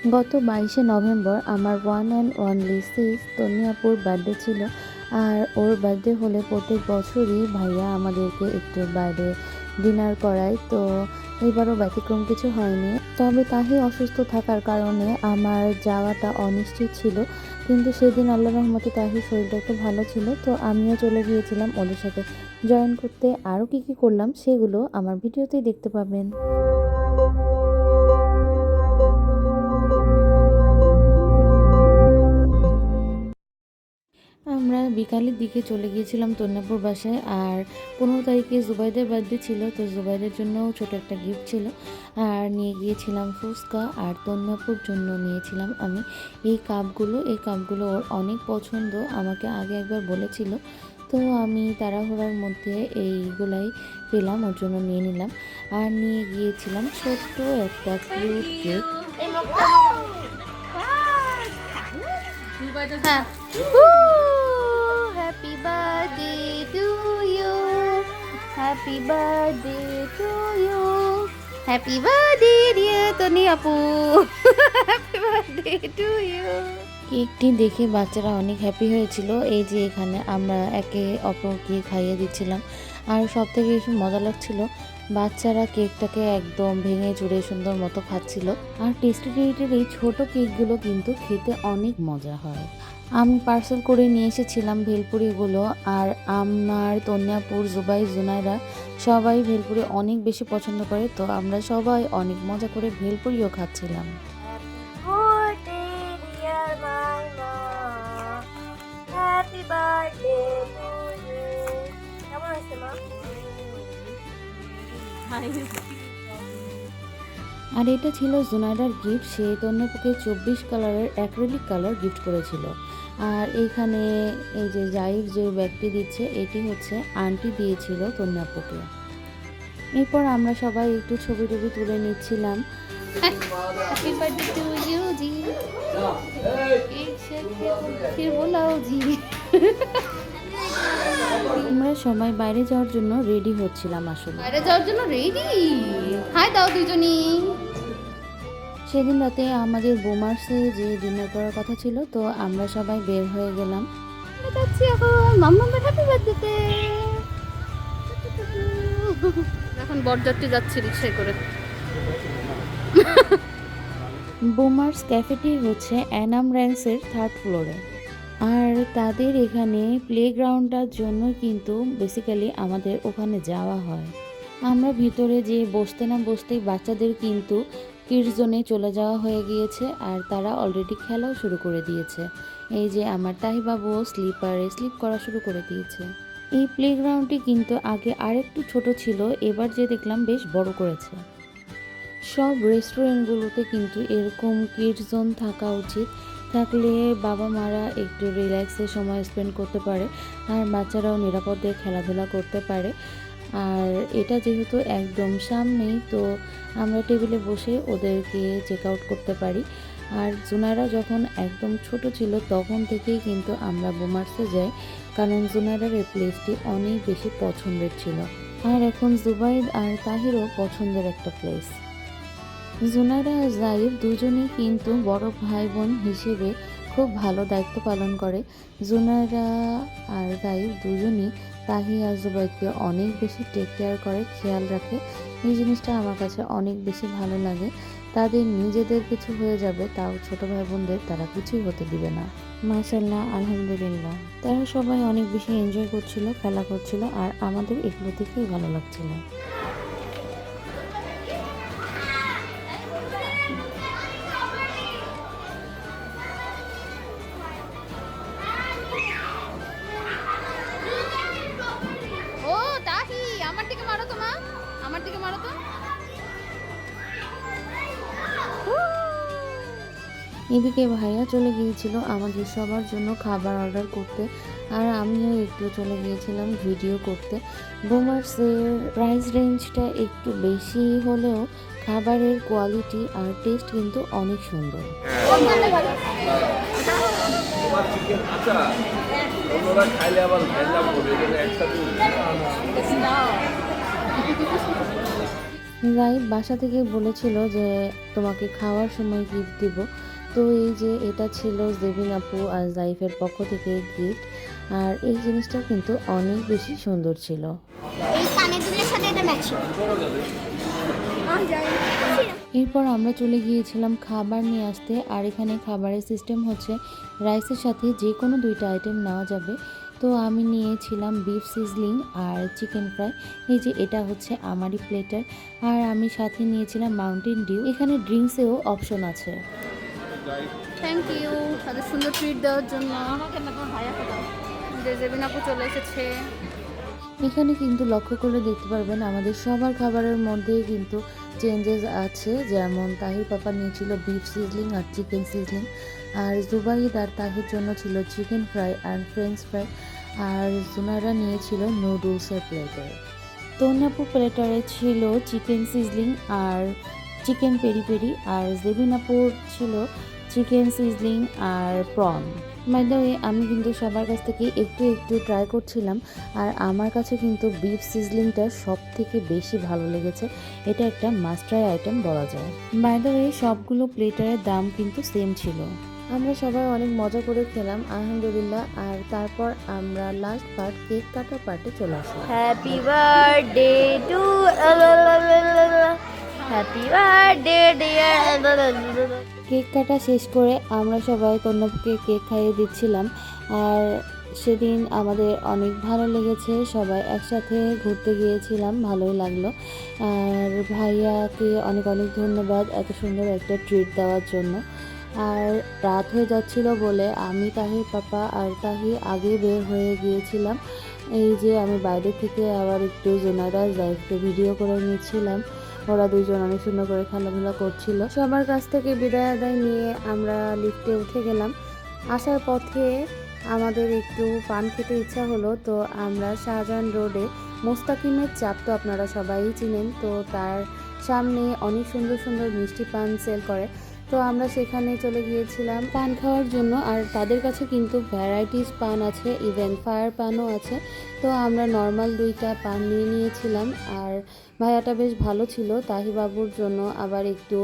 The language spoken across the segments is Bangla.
গত 22শে নভেম্বর আমার ওয়ান অ্যান্ড অনলি সিস তন্নিয়াপুর বার্থডে ছিল। আর ওর বার্থডে হলে প্রত্যেক বছরই ভাইয়া আমাদেরকে একটু বাইরে ডিনার করায়। তো এবারও ব্যতিক্রম কিছু হয়নি, তবে তাহি অসুস্থ থাকার কারণে আমার যাওয়াটা অনিশ্চিত ছিল। কিন্তু সেদিন আল্লাহ রহমতে তাহির শরীরটা একটু ভালো ছিল, তো আমিও চলে গিয়েছিলাম ওদের সাথে জয়েন করতে। আরও কী কী করলাম সেগুলো আমার ভিডিওতেই দেখতে পাবেন। আমরা বিকালের দিকে চলে গিয়েছিলাম তন্নাপুর বাসায়। আর 15 তারিখে জুবাইদের বার্থডে ছিল, তো জুবাইদের জন্য ছোট একটা গিফট ছিল। আর নিয়ে গিয়েছিলাম ফুচকা, আর তন্নাপুর জন্য নিয়েছিলাম আমি এই কাপগুলো ওর অনেক পছন্দ, আমাকে আগে একবার বলেছিল। তো আমি তাড়াহুড়ার মধ্যে এইগুলাই পেলাম, ওর জন্য নিয়ে নিলাম। আর নিয়ে গিয়েছিলাম ছোট্ট একটা কিউট কেক। হ্যাঁ, happy birthday to you, happy birthday to you, happy birthday dear Toni আপু, হ্যাপি বার্থডে টু ইউ। কেকটি দেখে বাচ্চারা অনেক হ্যাপি হয়েছিল। এই যে এখানে আমরা একে অপরকে খাইয়ে দিচ্ছিলাম। আর সব থেকে বেশি মজা লাগছিল, বাচ্চারা কেকটাকে একদম ভেঙে চুড়ে সুন্দর মতো খাচ্ছিল। আর টেস্টি ট্রিটের এই ছোটো কেকগুলো কিন্তু খেতে অনেক মজা হয়। আমি পার্সেল করে নিয়ে এসেছিলাম ভেলপুরিগুলো। আর আমার তন্যাপুর, জুবাই, জুনাইরা সবাই ভেলপুরি অনেক বেশি পছন্দ করে, তো আমরা সবাই অনেক মজা করে ভেলপুরিও খাচ্ছিলাম। Happy birthday to you. কেমন আছে মা? আর এটা ছিল জুনাইদার গিফট। সে তন্যাপুকে 24 কালারের অ্যাক্রিলিক কালার গিফট করেছিল। আর এইখানে এই যে জাইফ যে ব্যাগটি দিচ্ছে, এটি হচ্ছে আন্টি দিয়েছিল তন্যাপুকে। এরপর আমরা সবাই একটু ছবি টবি তুলে নিচ্ছিলাম। হ্যাপি বার্থডে টু ইউ জি, ফির বোলাও জি। আমরা সবাই বাইরে যাওয়ার জন্য রেডি হচ্ছিলাম। আসলে বাইরে যাওয়ার জন্য রেডি, হাই দাও দুজনই। সেদিন রাতে আমাদের বোমার্সে যে ডিনার করার কথা ছিল, তো আমরা সবাই বের হয়ে গেলাম। যাচ্ছি এখন মাম্মা হ্যাপি বার্থডে। এখন বরযাত্রী যাচ্ছে রিক্সায় করে। বোমার্স ক্যাফেটি হচ্ছে অ্যানাম র্যান্সের 3rd ফ্লোরে। আর তাদের এখানে প্লেগ্রাউন্ডটার জন্য কিন্তু বেসিক্যালি আমাদের ওখানে যাওয়া হয়। আমরা ভিতরে যে বসতে না বসতেই বাচ্চাদের কিন্তু কিডস জোনে চলে যাওয়া হয়ে গিয়েছে, আর তারা অলরেডি খেলাও শুরু করে দিয়েছে। এই যে আমার তাহিবাবুও স্লিপারে স্লিপ করা শুরু করে দিয়েছে। এই প্লেগ্রাউন্ডটি কিন্তু আগে আরেকটু ছোট ছিল, এবার যে দেখলাম বেশ বড় করেছে। সব রেস্টুরেন্টগুলোতে কিন্তু এরকম কিডস জোন থাকা উচিত, থাকলে বাবা মারা একটু রিল্যাক্সে সময় স্পেন্ড করতে পারে, আর বাচ্চারাও নিরাপদে খেলাধুলা করতে পারে। আর এটা যেহেতু একদম সামনেই, তো আমরা টেবিলে বসে ওদেরকে চেক আউট করতে পারি। আর জুনাইরা যখন একদম ছোট ছিল তখন থেকেই কিন্তু আমরা বোমার্সে যাই, কারণ জুনাইরার এই প্লেসটি অনেক বেশি পছন্দের ছিল। আর এখন জুবাইদ আর তাহিরও পছন্দের একটা প্লেস। জুনাইরা আর জাইফ দুজনেই কিন্তু বড় ভাই বোন হিসেবে খুব ভালো দায়িত্ব পালন করে। জুনাইরা আর জাইফ দুজনই তাহি আর জুবাইদকে অনেক বেশি টেক কেয়ার করে, খেয়াল রাখে। এই জিনিসটা আমার কাছে অনেক বেশি ভালো লাগে। তাদের নিজেদের কিছু হয়ে যাবে, তাও ছোট ভাই বোনদের তারা কিছুই হতে দিবে না। মাশাআল্লাহ, আলহামদুলিল্লাহ, তারা সবাই অনেক বেশি এনজয় করছিল, খেলা করছিল, আর আমাদের এগুলো দেখেই ভালো লাগছিল। ও তাহি, আমার দিকে মারো তো মা, আমার দিকে মারো তো। এদিকে ভাইয়া চলে গিয়েছিল আমাদের সবার জন্য খাবার অর্ডার করতে, আর আমিও একটু চলে গিয়েছিলাম ভিডিও করতে। বোমার্সের প্রাইস রেঞ্জটা একটু বেশি হলেও খাবারের কোয়ালিটি আর টেস্ট কিন্তু অনেক সুন্দর। জাহিদ বাসা থেকে বলেছিল যে তোমাকে খাওয়ার সময় গিফট দিব। তো এই যে এটা ছিল জেবিন আপু আর জাইফের পক্ষ থেকে গিফট। আর এই জিনিসটা কিন্তু অনেক বেশি সুন্দর ছিল। এই কানের দুলের সাথে এটা ম্যাচিং। এরপর আমরা চলে গিয়েছিলাম খাবার নিয়ে আসতে। আর এখানে খাবারের সিস্টেম হচ্ছে রাইসের সাথে যে কোনো দুইটা আইটেম নেওয়া যাবে। তো আমি নিয়েছিলাম বিফ সিজলিং আর চিকেন ফ্রাই। এই যে এটা হচ্ছে আমারই প্লেটার। আর আমি সাথে নিয়েছিলাম মাউন্টেন ডিউ। এখানে ড্রিঙ্কসেও অপশন আছে। থ্যাংক ইউ তাদের সুন্দর ট্রিট দেওয়ার জন্য। যে জেবিন আপু চলে এসেছে। এখানে কিন্তু লক্ষ্য করে দেখতে পারবেন আমাদের সবার খাবারের মধ্যেই কিন্তু চেঞ্জেস আছে। যেমন তাহির পাপা নিয়েছিল বিফ সিজলিং আর চিকেন সিজলিং, আর জুবাইদ আর তাহির জন্য ছিল চিকেন ফ্রাই আর ফ্রেঞ্চ ফ্রাই, আর জুনাইরা নিয়েছিল নুডলসের প্লেটার। তন্নাপু প্লেটারে ছিল চিকেন সিজলিং আর চিকেন পেরি পেরি, আর জেবিনাপুর ছিল চিকেন সিজলিং আর প্রন। বাই দ্য ওয়ে আমি কিন্তু সবার কাছ থেকে একটু একটু ট্রাই করছিলাম, আর আমার কাছে কিন্তু বিফ সিজলিংটা সব থেকে বেশি ভালো লেগেছে। এটা একটা মাস্ট ট্রাই আইটেম বলা যায়। বাই দ্য ওয়ে সবগুলো প্লেটারের দাম কিন্তু সেম ছিল। আমরা সবাই অনেক মজা করে খেলাম আলহামদুলিল্লাহ। আর তারপর আমরা লাস্ট পার্ট কেক কাটার পার্টে চলে আসলাম। Happy birthday to happy birthday dear. Cake কাটা শেষ করে আমরা সবাই তন্নবকে কেক খাইয়ে দিচ্ছিলাম। আর সেদিন আমাদের অনেক ভালো লেগেছে, সবাই একসাথে ঘুরতে গিয়েছিলাম, ভালোই লাগলো। আর ভাইয়াকে অনেক অনেক ধন্যবাদ এত সুন্দর একটা ট্রিট দেওয়ার জন্য। আর রাত হয়ে যাচ্ছিল বলে আমি তাহির পাপা আর তাহি আগে বের হয়ে গিয়েছিলাম। এই যে আমি বাইরে থেকে আবার একটু জোনারা জাইফকে ভিডিও করে নিয়েছিলাম। ওরা দুইজন অনেক সুন্দর করে খেলাধুলা করছিল। সবার কাছ থেকে বিদায় আদায় নিয়ে আমরা লিফটে উঠে গেলাম। আসার পথে আমাদের একটু পান খেতে ইচ্ছা হলো, তো আমরা শাহজাহান রোডে মোস্তাকিমের চাপ তো আপনারা সবাই চিনেন, তো তার সামনে অনেক সুন্দর সুন্দর মিষ্টি পান সেল করে। তো আমরা সেখানে চলে গিয়েছিলাম পান খাওয়ার জন্য। আর তাদের কাছে কিন্তু ভ্যারাইটিস পান আছে, ইভেন ফায়ার পানও আছে। তো আমরা নর্মাল দুইটা পান নিয়ে নিয়েছিলাম। আর ভাইয়াটা বেশ ভালো ছিল, তাহি বাবুর জন্য আবার একটু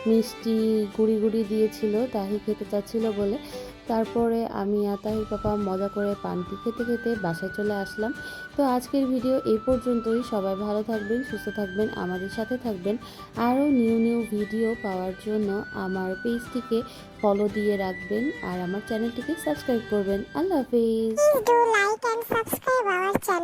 মিষ্টি গুড়ি গুড়ি দিয়েছিল, তাহি খেতে চাচ্ছিল বলে। তারপরে আমি আর তাহির পাপা মজা করে পানটি খেতে খেতে বাসায় চলে আসলাম। তো আজকের ভিডিও এই পর্যন্তই। সবাই ভালো থাকবেন, সুস্থ থাকবেন, আমাদের সাথে থাকবেন। আরও নিউ নিউ ভিডিও পাওয়ার জন্য আমার পেজটিকে ফলো দিয়ে রাখবেন আর আমার চ্যানেলটিকে সাবস্ক্রাইব করবেন। আল্লাহ হাফিজ। Please do like and subscribe our channel.